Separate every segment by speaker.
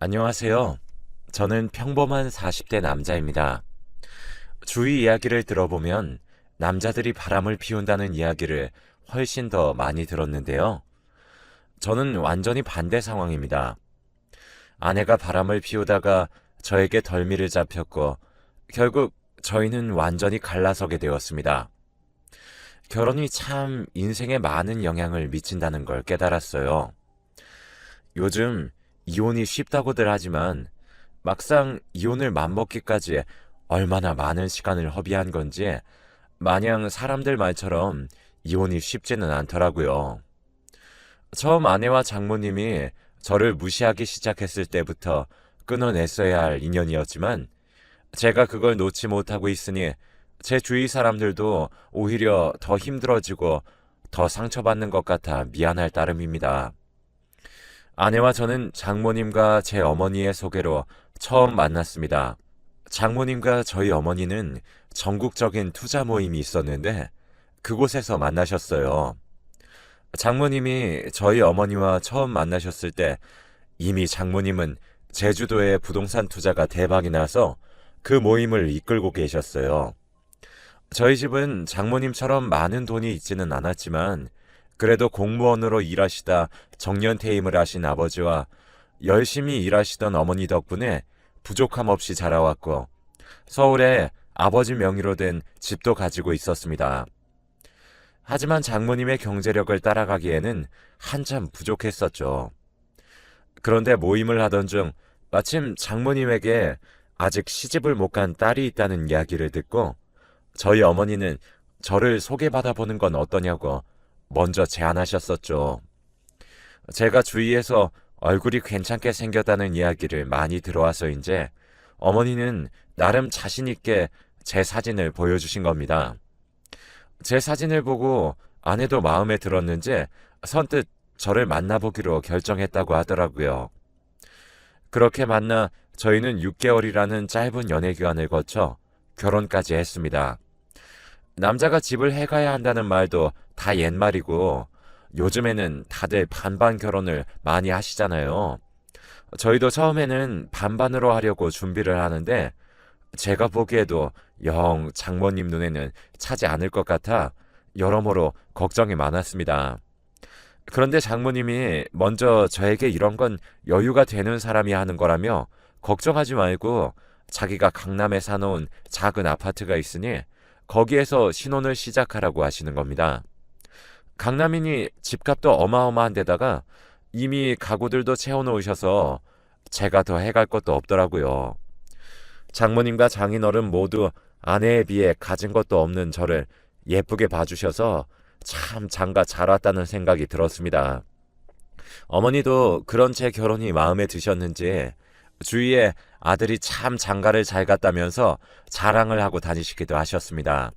Speaker 1: 안녕하세요. 저는 평범한 40대 남자입니다. 주위 이야기를 들어보면 남자들이 바람을 피운다는 이야기를 훨씬 더 많이 들었는데요. 저는 완전히 반대 상황입니다. 아내가 바람을 피우다가 저에게 덜미를 잡혔고 결국 저희는 완전히 갈라서게 되었습니다. 결혼이 참 인생에 많은 영향을 미친다는 걸 깨달았어요. 요즘 이혼이 쉽다고들 하지만 막상 이혼을 맘먹기까지 얼마나 많은 시간을 허비한 건지 마냥 사람들 말처럼 이혼이 쉽지는 않더라고요. 처음 아내와 장모님이 저를 무시하기 시작했을 때부터 끊어냈어야 할 인연이었지만 제가 그걸 놓지 못하고 있으니 제 주위 사람들도 오히려 더 힘들어지고 더 상처받는 것 같아 미안할 따름입니다. 아내와 저는 장모님과 제 어머니의 소개로 처음 만났습니다. 장모님과 저희 어머니는 전국적인 투자 모임이 있었는데 그곳에서 만나셨어요. 장모님이 저희 어머니와 처음 만나셨을 때 이미 장모님은 제주도의 부동산 투자가 대박이 나서 그 모임을 이끌고 계셨어요. 저희 집은 장모님처럼 많은 돈이 있지는 않았지만 그래도 공무원으로 일하시다 정년퇴임을 하신 아버지와 열심히 일하시던 어머니 덕분에 부족함 없이 자라왔고 서울에 아버지 명의로 된 집도 가지고 있었습니다. 하지만 장모님의 경제력을 따라가기에는 한참 부족했었죠. 그런데 모임을 하던 중 마침 장모님에게 아직 시집을 못 간 딸이 있다는 이야기를 듣고 저희 어머니는 저를 소개받아 보는 건 어떠냐고 먼저 제안하셨었죠. 제가 주위에서 얼굴이 괜찮게 생겼다는 이야기를 많이 들어와서인지 어머니는 나름 자신있게 제 사진을 보여주신 겁니다. 제 사진을 보고 아내도 마음에 들었는지 선뜻 저를 만나보기로 결정했다고 하더라고요. 그렇게 만나 저희는 6개월이라는 짧은 연애 기간을 거쳐 결혼까지 했습니다. 남자가 집을 해가야 한다는 말도 다 옛말이고 요즘에는 다들 반반 결혼을 많이 하시잖아요. 저희도 처음에는 반반으로 하려고 준비를 하는데 제가 보기에도 영 장모님 눈에는 차지 않을 것 같아 여러모로 걱정이 많았습니다. 그런데 장모님이 먼저 저에게 이런 건 여유가 되는 사람이 하는 거라며 걱정하지 말고 자기가 강남에 사놓은 작은 아파트가 있으니 거기에서 신혼을 시작하라고 하시는 겁니다. 강남이니 집값도 어마어마한 데다가 이미 가구들도 채워놓으셔서 제가 더 해갈 것도 없더라고요. 장모님과 장인어른 모두 아내에 비해 가진 것도 없는 저를 예쁘게 봐주셔서 참 장가 잘 왔다는 생각이 들었습니다. 어머니도 그런 제 결혼이 마음에 드셨는지 주위에 아들이 참 장가를 잘 갔다면서 자랑을 하고 다니시기도 하셨습니다.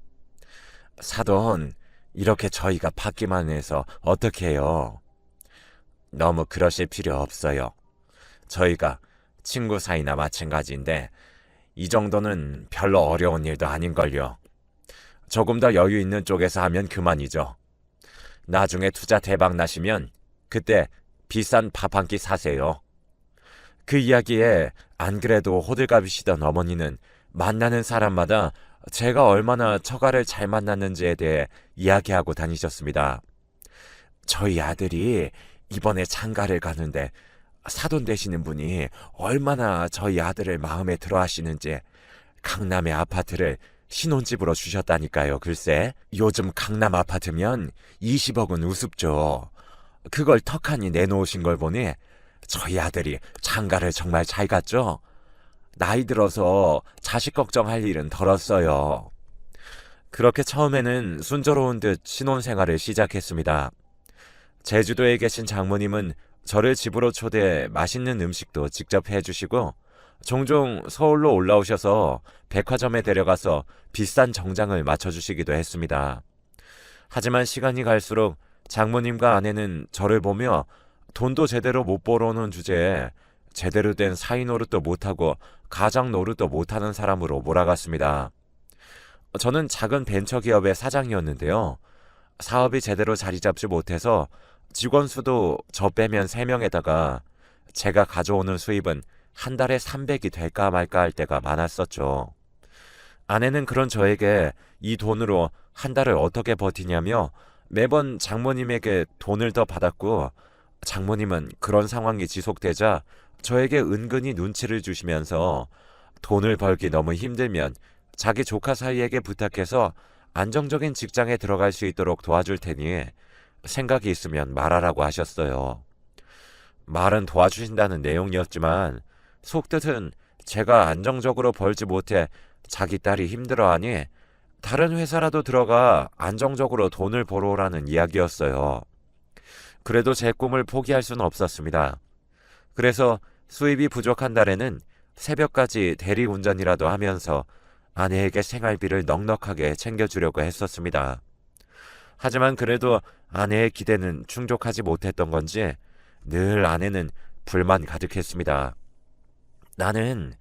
Speaker 1: 사돈, 이렇게 저희가 받기만 해서 어떻게 해요? 너무 그러실 필요 없어요. 저희가 친구 사이나 마찬가지인데 이 정도는 별로 어려운 일도 아닌걸요. 조금 더 여유 있는 쪽에서 하면 그만이죠. 나중에 투자 대박 나시면 그때 비싼 밥 한 끼 사세요. 그 이야기에 안 그래도 호들갑이시던 어머니는 만나는 사람마다 제가 얼마나 처가를 잘 만났는지에 대해 이야기하고 다니셨습니다. 저희 아들이 이번에 장가를 가는데 사돈 되시는 분이 얼마나 저희 아들을 마음에 들어 하시는지 강남의 아파트를 신혼집으로 주셨다니까요. 글쎄, 요즘 강남 아파트면 20억은 우습죠. 그걸 턱하니 내놓으신 걸 보니 저희 아들이 장가를 정말 잘 갔죠? 나이 들어서 자식 걱정할 일은 덜었어요. 그렇게 처음에는 순조로운 듯 신혼생활을 시작했습니다. 제주도에 계신 장모님은 저를 집으로 초대해 맛있는 음식도 직접 해주시고 종종 서울로 올라오셔서 백화점에 데려가서 비싼 정장을 맞춰주시기도 했습니다. 하지만 시간이 갈수록 장모님과 아내는 저를 보며 돈도 제대로 못 벌어오는 주제에 제대로 된 사위 노릇도 못하고 가장 노릇도 못하는 사람으로 몰아갔습니다. 저는 작은 벤처기업의 사장이었는데요. 사업이 제대로 자리 잡지 못해서 직원 수도 저 빼면 3명에다가 제가 가져오는 수입은 한 달에 300이 될까 말까 할 때가 많았었죠. 아내는 그런 저에게 이 돈으로 한 달을 어떻게 버티냐며 매번 장모님에게 돈을 더 받았고, 장모님은 그런 상황이 지속되자 저에게 은근히 눈치를 주시면서 돈을 벌기 너무 힘들면 자기 조카 사이에게 부탁해서 안정적인 직장에 들어갈 수 있도록 도와줄 테니 생각이 있으면 말하라고 하셨어요. 말은 도와주신다는 내용이었지만 속뜻은 제가 안정적으로 벌지 못해 자기 딸이 힘들어하니 다른 회사라도 들어가 안정적으로 돈을 벌어오라는 이야기였어요. 그래도 제 꿈을 포기할 수는 없었습니다. 그래서 수입이 부족한 달에는 새벽까지 대리운전이라도 하면서 아내에게 생활비를 넉넉하게 챙겨주려고 했었습니다. 하지만 그래도 아내의 기대는 충족하지 못했던 건지 늘 아내는 불만 가득했습니다. 나는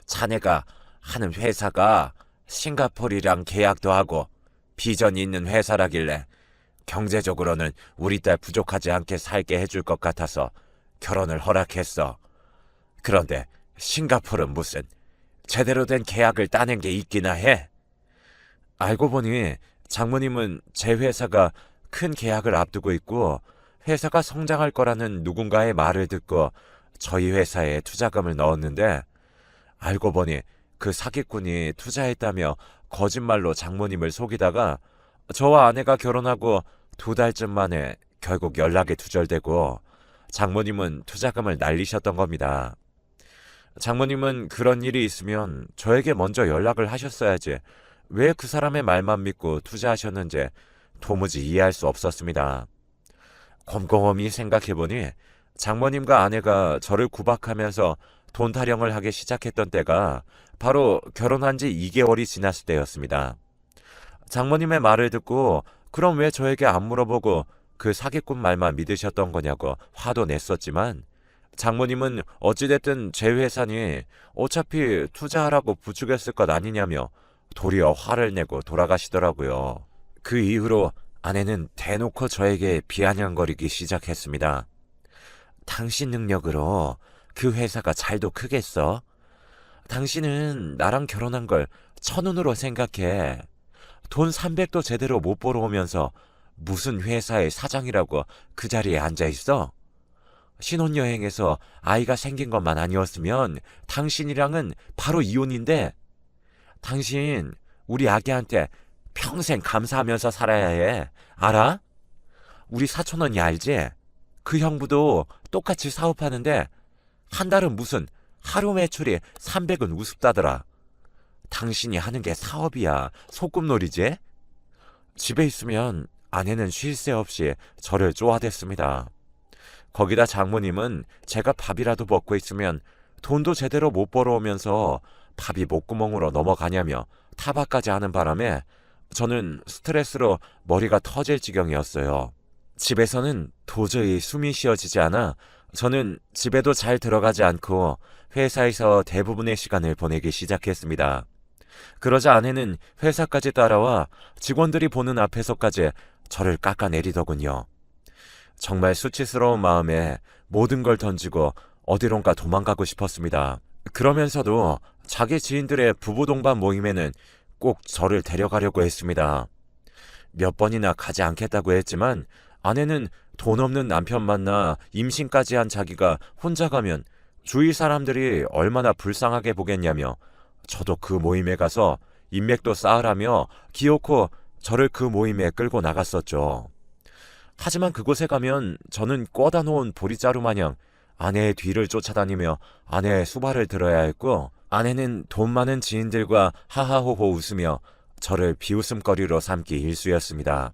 Speaker 1: 자네가 하는 회사가 싱가포르랑 계약도 하고 비전이 있는 회사라길래 경제적으로는 우리 딸 부족하지 않게 살게 해줄 것 같아서 결혼을 허락했어. 그런데 싱가포르는 무슨 제대로 된 계약을 따낸 게 있기나 해. 알고 보니 장모님은 제 회사가 큰 계약을 앞두고 있고 회사가 성장할 거라는 누군가의 말을 듣고 저희 회사에 투자금을 넣었는데, 알고 보니 그 사기꾼이 투자했다며 거짓말로 장모님을 속이다가 저와 아내가 결혼하고 2달쯤 만에 결국 연락이 두절되고 장모님은 투자금을 날리셨던 겁니다. 장모님은 그런 일이 있으면 저에게 먼저 연락을 하셨어야지 왜 그 사람의 말만 믿고 투자하셨는지 도무지 이해할 수 없었습니다. 곰곰이 생각해보니 장모님과 아내가 저를 구박하면서 돈 타령을 하기 시작했던 때가 바로 결혼한 지 2개월이 지났을 때였습니다. 장모님의 말을 듣고 그럼 왜 저에게 안 물어보고 그 사기꾼 말만 믿으셨던 거냐고 화도 냈었지만, 장모님은 어찌됐든 제 회사니 어차피 투자하라고 부추겼을 것 아니냐며 도리어 화를 내고 돌아가시더라고요. 그 이후로 아내는 대놓고 저에게 비아냥거리기 시작했습니다. 당신 능력으로 그 회사가 잘도 크겠어? 당신은 나랑 결혼한 걸 천운으로 생각해. 돈 300도 제대로 못 벌어오면서 무슨 회사의 사장이라고 그 자리에 앉아있어? 신혼여행에서 아이가 생긴 것만 아니었으면 당신이랑은 바로 이혼인데, 당신 우리 아기한테 평생 감사하면서 살아야 해. 알아? 우리 사촌언니 알지? 그 형부도 똑같이 사업하는데 한 달은 무슨 하루 매출이 300은 우습다더라. 당신이 하는 게 사업이야. 소꿉놀이지? 집에 있으면 아내는 쉴 새 없이 저를 쪼아댔습니다. 거기다 장모님은 제가 밥이라도 먹고 있으면 돈도 제대로 못 벌어오면서 밥이 목구멍으로 넘어가냐며 타박까지 하는 바람에 저는 스트레스로 머리가 터질 지경이었어요. 집에서는 도저히 숨이 쉬어지지 않아 저는 집에도 잘 들어가지 않고 회사에서 대부분의 시간을 보내기 시작했습니다. 그러자 아내는 회사까지 따라와 직원들이 보는 앞에서까지 저를 깎아내리더군요. 정말 수치스러운 마음에 모든 걸 던지고 어디론가 도망가고 싶었습니다. 그러면서도 자기 지인들의 부부 동반 모임에는 꼭 저를 데려가려고 했습니다. 몇 번이나 가지 않겠다고 했지만 아내는 돈 없는 남편 만나 임신까지 한 자기가 혼자 가면 주위 사람들이 얼마나 불쌍하게 보겠냐며 저도 그 모임에 가서 인맥도 쌓으라며 기어코 저를 그 모임에 끌고 나갔었죠. 하지만 그곳에 가면 저는 꿔다 놓은 보리자루 마냥 아내의 뒤를 쫓아다니며 아내의 수발을 들어야 했고, 아내는 돈 많은 지인들과 하하호호 웃으며 저를 비웃음거리로 삼기 일쑤였습니다.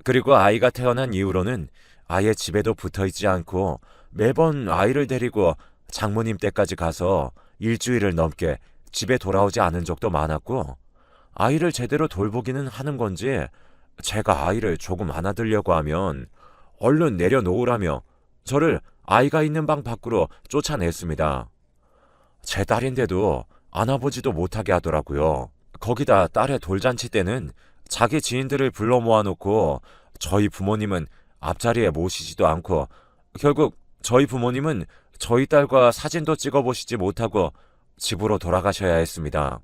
Speaker 1: 그리고 아이가 태어난 이후로는 아예 집에도 붙어있지 않고 매번 아이를 데리고 장모님 댁까지 가서 일주일을 넘게 집에 돌아오지 않은 적도 많았고, 아이를 제대로 돌보기는 하는 건지 제가 아이를 조금 안아들려고 하면 얼른 내려놓으라며 저를 아이가 있는 방 밖으로 쫓아냈습니다. 제 딸인데도 안아보지도 못하게 하더라고요. 거기다 딸의 돌잔치 때는 자기 지인들을 불러 모아놓고 저희 부모님은 앞자리에 모시지도 않고 결국 저희 부모님은 저희 딸과 사진도 찍어보시지 못하고 집으로 돌아가셔야 했습니다.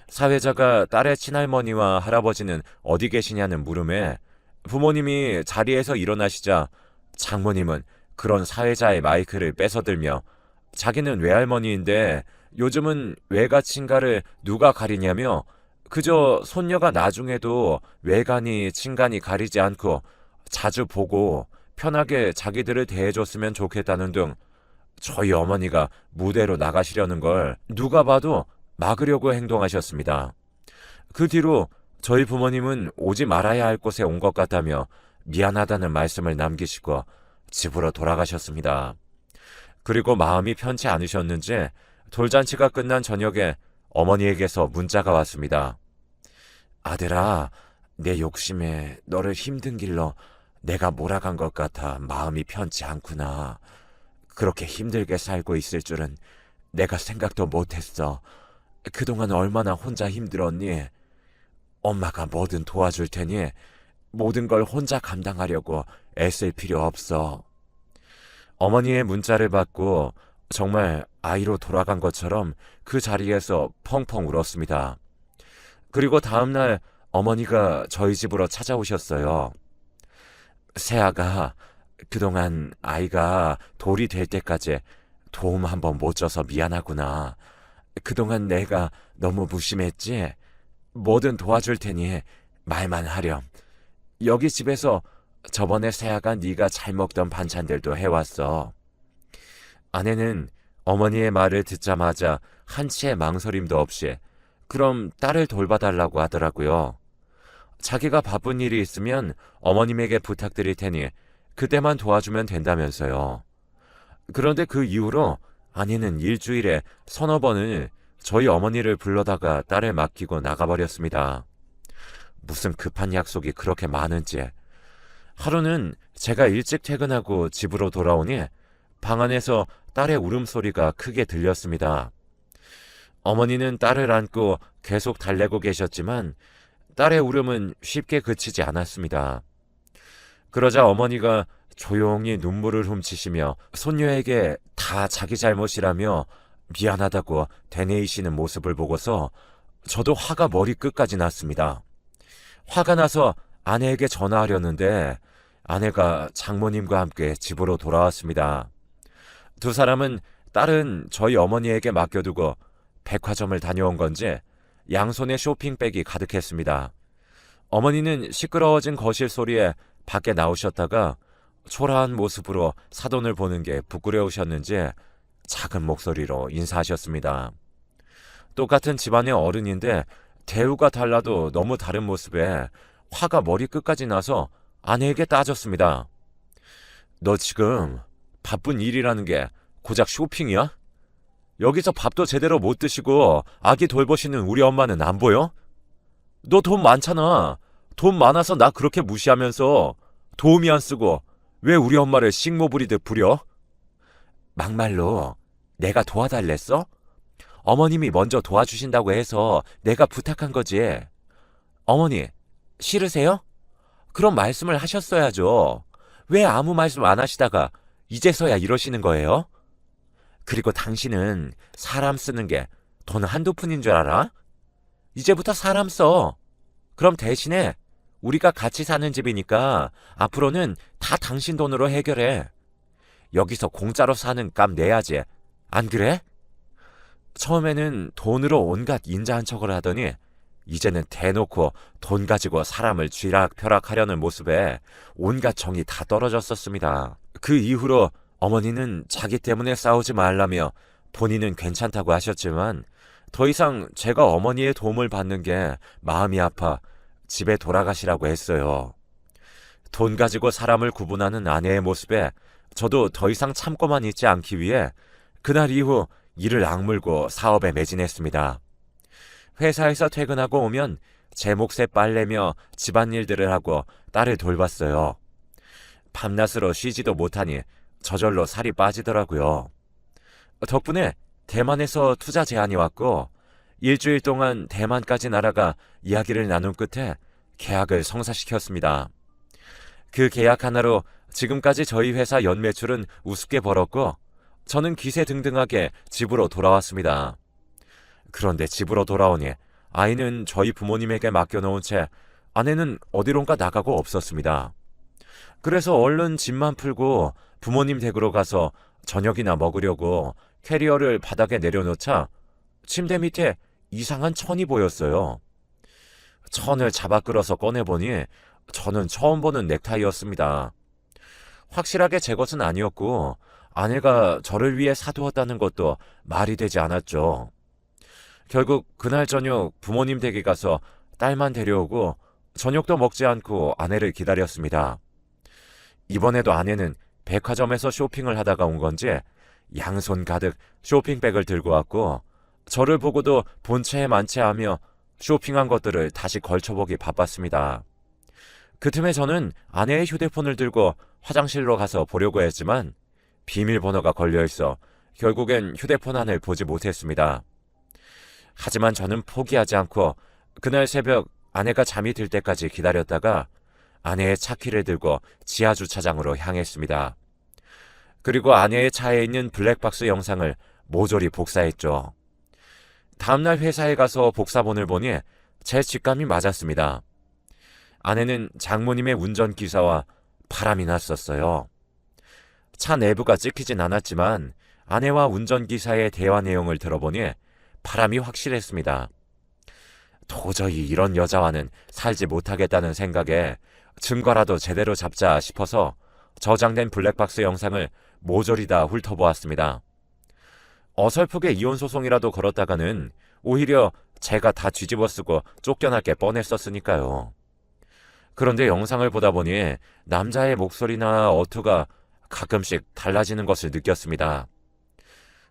Speaker 1: 사회자가 딸의 친할머니와 할아버지는 어디 계시냐는 물음에 부모님이 자리에서 일어나시자 장모님은 그런 사회자의 마이크를 뺏어들며 자기는 외할머니인데 요즘은 외가 친가를 누가 가리냐며 그저 손녀가 나중에도 외간이 친간이 가리지 않고 자주 보고 편하게 자기들을 대해줬으면 좋겠다는 등 저희 어머니가 무대로 나가시려는 걸 누가 봐도 막으려고 행동하셨습니다. 그 뒤로 저희 부모님은 오지 말아야 할 곳에 온 것 같다며 미안하다는 말씀을 남기시고 집으로 돌아가셨습니다. 그리고 마음이 편치 않으셨는지 돌잔치가 끝난 저녁에 어머니에게서 문자가 왔습니다. 아들아, 내 욕심에 너를 힘든 길로 내가 몰아간 것 같아 마음이 편치 않구나. 그렇게 힘들게 살고 있을 줄은 내가 생각도 못했어. 그동안 얼마나 혼자 힘들었니? 엄마가 뭐든 도와줄 테니 모든 걸 혼자 감당하려고 애쓸 필요 없어. 어머니의 문자를 받고 정말 아이로 돌아간 것처럼 그 자리에서 펑펑 울었습니다. 그리고 다음날 어머니가 저희 집으로 찾아오셨어요. 새아가 그동안 아이가 돌이 될 때까지 도움 한번 못 줘서 미안하구나. 그동안 내가 너무 무심했지? 뭐든 도와줄 테니 말만 하렴. 여기 집에서 저번에 새아가 네가 잘 먹던 반찬들도 해왔어. 아내는 어머니의 말을 듣자마자 한치의 망설임도 없이 그럼 딸을 돌봐달라고 하더라고요. 자기가 바쁜 일이 있으면 어머님에게 부탁드릴 테니 그때만 도와주면 된다면서요. 그런데 그 이후로 아내는 일주일에 서너 번을 저희 어머니를 불러다가 딸을 맡기고 나가버렸습니다. 무슨 급한 약속이 그렇게 많은지. 하루는 제가 일찍 퇴근하고 집으로 돌아오니 방 안에서 딸의 울음소리가 크게 들렸습니다. 어머니는 딸을 안고 계속 달래고 계셨지만 딸의 울음은 쉽게 그치지 않았습니다. 그러자 어머니가 조용히 눈물을 훔치시며 손녀에게 다 자기 잘못이라며 미안하다고 되뇌이시는 모습을 보고서 저도 화가 머리끝까지 났습니다. 화가 나서 아내에게 전화하려는데 아내가 장모님과 함께 집으로 돌아왔습니다. 두 사람은 딸은 저희 어머니에게 맡겨두고 백화점을 다녀온 건지 양손에 쇼핑백이 가득했습니다. 어머니는 시끄러워진 거실 소리에 밖에 나오셨다가 초라한 모습으로 사돈을 보는 게 부끄러우셨는지 작은 목소리로 인사하셨습니다. 똑같은 집안의 어른인데 대우가 달라도 너무 다른 모습에 화가 머리끝까지 나서 아내에게 따졌습니다. 너 지금 바쁜 일이라는 게 고작 쇼핑이야? 여기서 밥도 제대로 못 드시고 아기 돌보시는 우리 엄마는 안 보여? 너 돈 많잖아. 돈 많아서 나 그렇게 무시하면서 도움이 안 쓰고 왜 우리 엄마를 식모 부리듯 부려? 막말로 내가 도와달랬어? 어머님이 먼저 도와주신다고 해서 내가 부탁한 거지. 어머니, 싫으세요? 그런 말씀을 하셨어야죠. 왜 아무 말씀 안 하시다가 이제서야 이러시는 거예요? 그리고 당신은 사람 쓰는 게 돈 한두 푼인 줄 알아? 이제부터 사람 써. 그럼 대신에 우리가 같이 사는 집이니까 앞으로는 다 당신 돈으로 해결해. 여기서 공짜로 사는 값 내야지. 안 그래? 처음에는 돈으로 온갖 인자한 척을 하더니 이제는 대놓고 돈 가지고 사람을 쥐락펴락하려는 모습에 온갖 정이 다 떨어졌었습니다. 그 이후로 어머니는 자기 때문에 싸우지 말라며 본인은 괜찮다고 하셨지만 더 이상 제가 어머니의 도움을 받는 게 마음이 아파 집에 돌아가시라고 했어요. 돈 가지고 사람을 구분하는 아내의 모습에 저도 더 이상 참고만 있지 않기 위해 그날 이후 이를 악물고 사업에 매진했습니다. 회사에서 퇴근하고 오면 제 몫에 빨래며 집안일들을 하고 딸을 돌봤어요. 밤낮으로 쉬지도 못하니 저절로 살이 빠지더라고요. 덕분에 대만에서 투자 제안이 왔고 일주일 동안 대만까지 날아가 이야기를 나눈 끝에 계약을 성사시켰습니다. 그 계약 하나로 지금까지 저희 회사 연매출은 우습게 벌었고 저는 기세등등하게 집으로 돌아왔습니다. 그런데 집으로 돌아오니 아이는 저희 부모님에게 맡겨놓은 채 아내는 어디론가 나가고 없었습니다. 그래서 얼른 짐만 풀고 부모님 댁으로 가서 저녁이나 먹으려고 캐리어를 바닥에 내려놓자 침대 밑에 이상한 천이 보였어요. 천을 잡아 끌어서 꺼내보니 저는 처음 보는 넥타이였습니다. 확실하게 제 것은 아니었고 아내가 저를 위해 사두었다는 것도 말이 되지 않았죠. 결국 그날 저녁 부모님 댁에 가서 딸만 데려오고 저녁도 먹지 않고 아내를 기다렸습니다. 이번에도 아내는 백화점에서 쇼핑을 하다가 온 건지 양손 가득 쇼핑백을 들고 왔고 저를 보고도 본체에 만체하며 쇼핑한 것들을 다시 걸쳐보기 바빴습니다. 그 틈에 저는 아내의 휴대폰을 들고 화장실로 가서 보려고 했지만 비밀번호가 걸려있어 결국엔 휴대폰 안을 보지 못했습니다. 하지만 저는 포기하지 않고 그날 새벽 아내가 잠이 들 때까지 기다렸다가 아내의 차키를 들고 지하주차장으로 향했습니다. 그리고 아내의 차에 있는 블랙박스 영상을 모조리 복사했죠. 다음날 회사에 가서 복사본을 보니 제 직감이 맞았습니다. 아내는 장모님의 운전기사와 바람이 났었어요. 차 내부가 찍히진 않았지만 아내와 운전기사의 대화 내용을 들어보니 바람이 확실했습니다. 도저히 이런 여자와는 살지 못하겠다는 생각에 증거라도 제대로 잡자 싶어서 저장된 블랙박스 영상을 모조리 다 훑어보았습니다. 어설프게 이혼소송이라도 걸었다가는 오히려 제가 다 뒤집어쓰고 쫓겨날 게 뻔했었으니까요. 그런데 영상을 보다 보니 남자의 목소리나 어투가 가끔씩 달라지는 것을 느꼈습니다.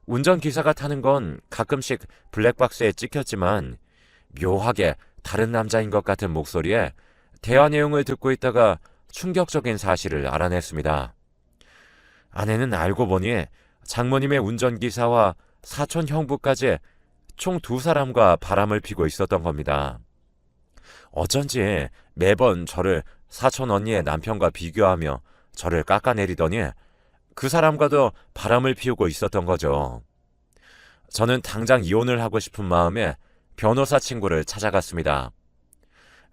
Speaker 1: 운전기사가 타는 건 가끔씩 블랙박스에 찍혔지만 묘하게 다른 남자인 것 같은 목소리에 대화 내용을 듣고 있다가 충격적인 사실을 알아냈습니다. 아내는 알고 보니 장모님의 운전기사와 사촌 형부까지 총 2사람과 바람을 피고 있었던 겁니다. 어쩐지 매번 저를 사촌 언니의 남편과 비교하며 저를 깎아내리더니 그 사람과도 바람을 피우고 있었던 거죠. 저는 당장 이혼을 하고 싶은 마음에 변호사 친구를 찾아갔습니다.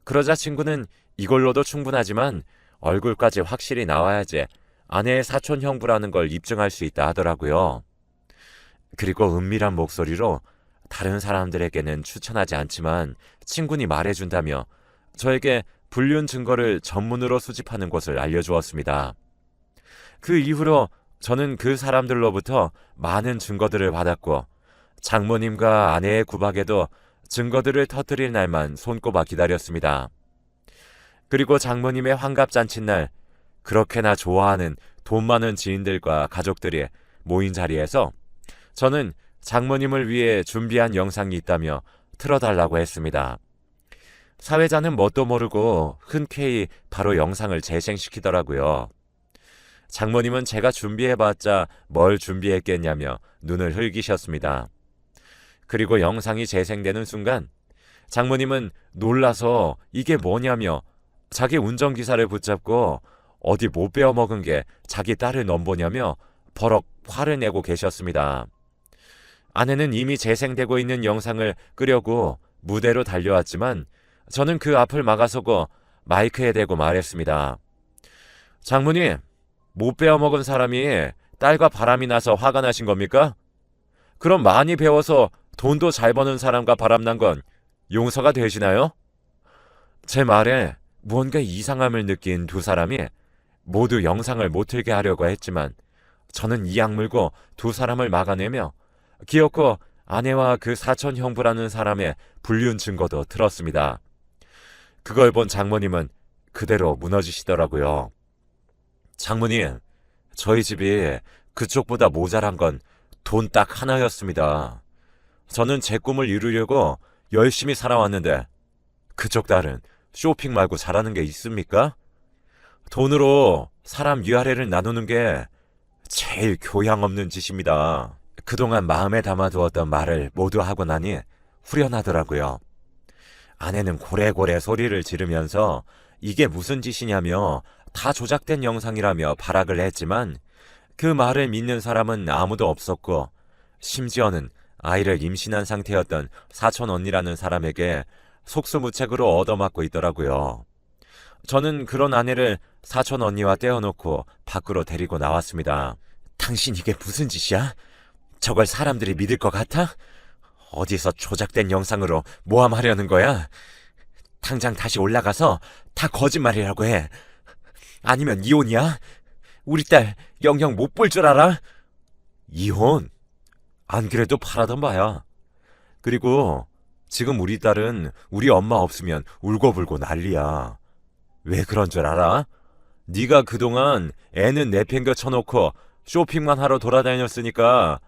Speaker 1: 그러자 친구는 이걸로도 충분하지만 얼굴까지 확실히 나와야지 아내의 사촌 형부라는 걸 입증할 수 있다 하더라고요. 그리고 은밀한 목소리로 다른 사람들에게는 추천하지 않지만 친구니 말해준다며 저에게 불륜 증거를 전문으로 수집하는 곳을 알려주었습니다. 그 이후로 저는 그 사람들로부터 많은 증거들을 받았고 장모님과 아내의 구박에도 증거들을 터뜨릴 날만 손꼽아 기다렸습니다. 그리고 장모님의 환갑잔치날 그렇게나 좋아하는 돈 많은 지인들과 가족들이 모인 자리에서 저는 장모님을 위해 준비한 영상이 있다며 틀어달라고 했습니다. 사회자는 뭣도 모르고 흔쾌히 바로 영상을 재생시키더라고요. 장모님은 제가 준비해봤자 뭘 준비했겠냐며 눈을 흘기셨습니다. 그리고 영상이 재생되는 순간 장모님은 놀라서 이게 뭐냐며 자기 운전기사를 붙잡고 어디 못 베어먹은 게 자기 딸을 넘보냐며 버럭 화를 내고 계셨습니다. 아내는 이미 재생되고 있는 영상을 끄려고 무대로 달려왔지만 저는 그 앞을 막아서고 마이크에 대고 말했습니다. 장모님, 못 베어먹은 사람이 딸과 바람이 나서 화가 나신 겁니까? 그럼 많이 배워서 돈도 잘 버는 사람과 바람난 건 용서가 되시나요? 제 말에 무언가 이상함을 느낀 2사람이 모두 영상을 못 틀게 하려고 했지만 저는 이 악물고 2사람을 막아내며 기어코 아내와 그 사촌 형부라는 사람의 불륜 증거도 틀었습니다. 그걸 본 장모님은 그대로 무너지시더라고요. 장모님, 저희 집이 그쪽보다 모자란 건 돈 딱 하나였습니다. 저는 제 꿈을 이루려고 열심히 살아왔는데 그쪽 딸은 쇼핑 말고 잘하는 게 있습니까? 돈으로 사람 위아래를 나누는 게 제일 교양 없는 짓입니다. 그동안 마음에 담아두었던 말을 모두 하고 나니 후련하더라고요. 아내는 고래고래 소리를 지르면서 이게 무슨 짓이냐며 다 조작된 영상이라며 발악을 했지만 그 말을 믿는 사람은 아무도 없었고, 심지어는 아이를 임신한 상태였던 사촌 언니라는 사람에게 속수무책으로 얻어맞고 있더라고요. 저는 그런 아내를 사촌 언니와 떼어놓고 밖으로 데리고 나왔습니다. 당신 이게 무슨 짓이야? 저걸 사람들이 믿을 것 같아? 어디서 조작된 영상으로 모함하려는 거야? 당장 다시 올라가서 다 거짓말이라고 해. 아니면 이혼이야? 우리 딸 영영 못 볼 줄 알아? 이혼? 안 그래도 바라던 바야. 그리고 지금 우리 딸은 우리 엄마 없으면 울고불고 난리야. 왜 그런 줄 알아? 네가 그동안 애는 내팽겨 쳐놓고 쇼핑만 하러 돌아다녔으니까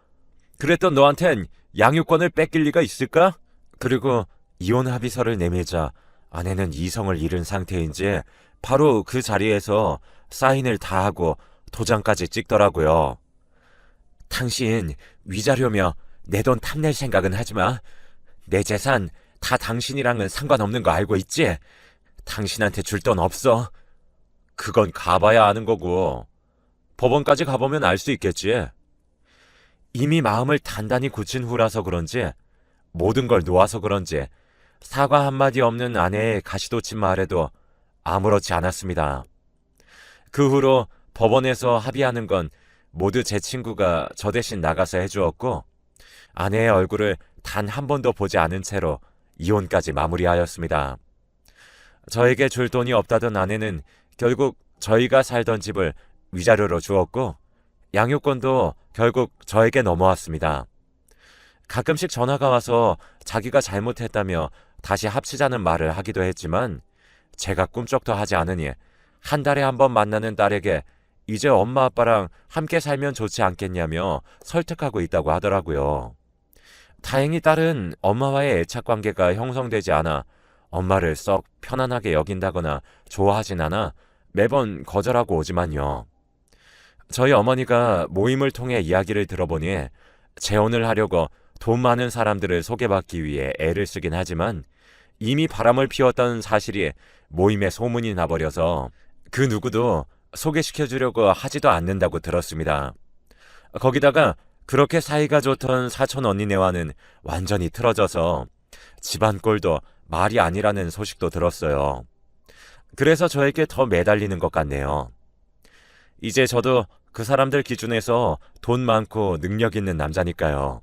Speaker 1: 그랬던 너한텐 양육권을 뺏길 리가 있을까? 그리고 이혼 합의서를 내밀자 아내는 이성을 잃은 상태인지 바로 그 자리에서 사인을 다 하고 도장까지 찍더라고요. 당신 위자료며 내 돈 탐낼 생각은 하지 마. 내 재산 다 당신이랑은 상관없는 거 알고 있지? 당신한테 줄 돈 없어. 그건 가봐야 아는 거고 법원까지 가보면 알 수 있겠지. 이미 마음을 단단히 굳힌 후라서 그런지 모든 걸 놓아서 그런지 사과 한마디 없는 아내의 가시돋친 말에도 아무렇지 않았습니다. 그 후로 법원에서 합의하는 건 모두 제 친구가 저 대신 나가서 해주었고 아내의 얼굴을 단 한 번도 보지 않은 채로 이혼까지 마무리하였습니다. 저에게 줄 돈이 없다던 아내는 결국 저희가 살던 집을 위자료로 주었고 양육권도 결국 저에게 넘어왔습니다. 가끔씩 전화가 와서 자기가 잘못했다며 다시 합치자는 말을 하기도 했지만 제가 꿈쩍도 하지 않으니 한 달에 한 번 만나는 딸에게 이제 엄마 아빠랑 함께 살면 좋지 않겠냐며 설득하고 있다고 하더라고요. 다행히 딸은 엄마와의 애착 관계가 형성되지 않아 엄마를 썩 편안하게 여긴다거나 좋아하진 않아 매번 거절하고 오지만요. 저희 어머니가 모임을 통해 이야기를 들어보니 재혼을 하려고 돈 많은 사람들을 소개받기 위해 애를 쓰긴 하지만 이미 바람을 피웠던 사실이 모임에 소문이 나버려서 그 누구도 소개시켜주려고 하지도 않는다고 들었습니다. 거기다가 그렇게 사이가 좋던 사촌 언니네와는 완전히 틀어져서 집안 꼴도 말이 아니라는 소식도 들었어요. 그래서 저에게 더 매달리는 것 같네요. 이제 저도 그 사람들 기준에서 돈 많고 능력 있는 남자니까요.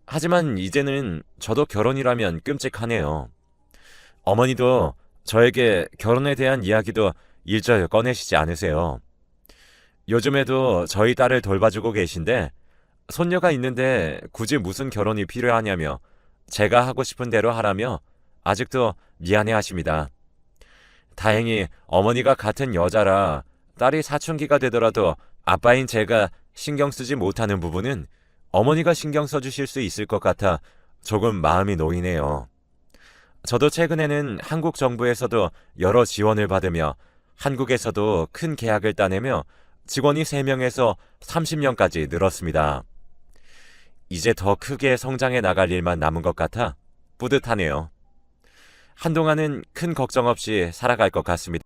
Speaker 1: 하지만 이제는 저도 결혼이라면 끔찍하네요. 어머니도 저에게 결혼에 대한 이야기도 일절 꺼내시지 않으세요. 요즘에도 저희 딸을 돌봐주고 계신데 손녀가 있는데 굳이 무슨 결혼이 필요하냐며 제가 하고 싶은 대로 하라며 아직도 미안해 하십니다. 다행히 어머니가 같은 여자라 딸이 사춘기가 되더라도 아빠인 제가 신경 쓰지 못하는 부분은 어머니가 신경 써주실 수 있을 것 같아 조금 마음이 놓이네요. 저도 최근에는 한국 정부에서도 여러 지원을 받으며 한국에서도 큰 계약을 따내며 직원이 3명에서 30명까지 늘었습니다. 이제 더 크게 성장해 나갈 일만 남은 것 같아 뿌듯하네요. 한동안은 큰 걱정 없이 살아갈 것 같습니다.